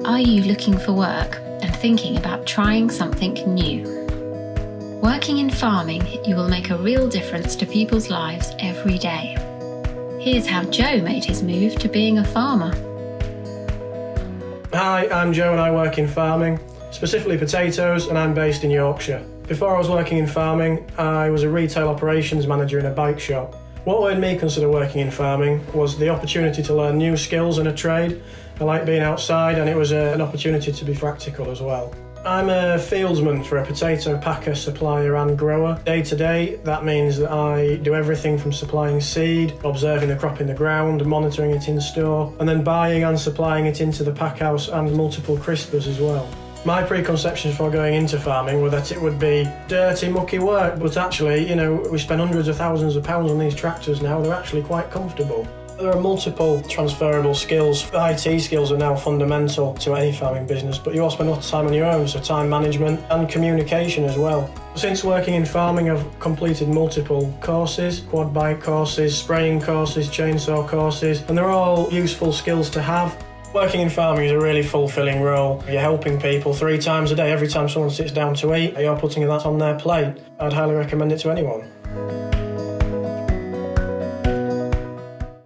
Are you looking for work and thinking about trying something new? Working in farming, you will make a real difference to people's lives every day. Here's how Joe made his move to being a farmer. Hi, I'm Joe and I work in farming, specifically potatoes, and I'm based in Yorkshire. Before I was working in farming, I was a retail operations manager in a bike shop. What made me consider working in farming was the opportunity to learn new skills and a trade. I like being outside, and it was an opportunity to be practical as well. I'm a fieldsman for a potato packer, supplier and grower. Day to day, that means that I do everything from supplying seed, observing the crop in the ground, monitoring it in store, and then buying and supplying it into the pack house and multiple crispers as well. My preconceptions for going into farming were that it would be dirty, mucky work, but actually, we spend hundreds of thousands of pounds on these tractors now. They're actually quite comfortable. There are multiple transferable skills. IT skills are now fundamental to any farming business, but you all spend a lot of time on your own, so time management and communication as well. Since working in farming, I've completed multiple courses, quad bike courses, spraying courses, chainsaw courses, and they're all useful skills to have. Working in farming is a really fulfilling role. You're helping people 3 times a day. Every time someone sits down to eat, you're putting that on their plate. I'd highly recommend it to anyone.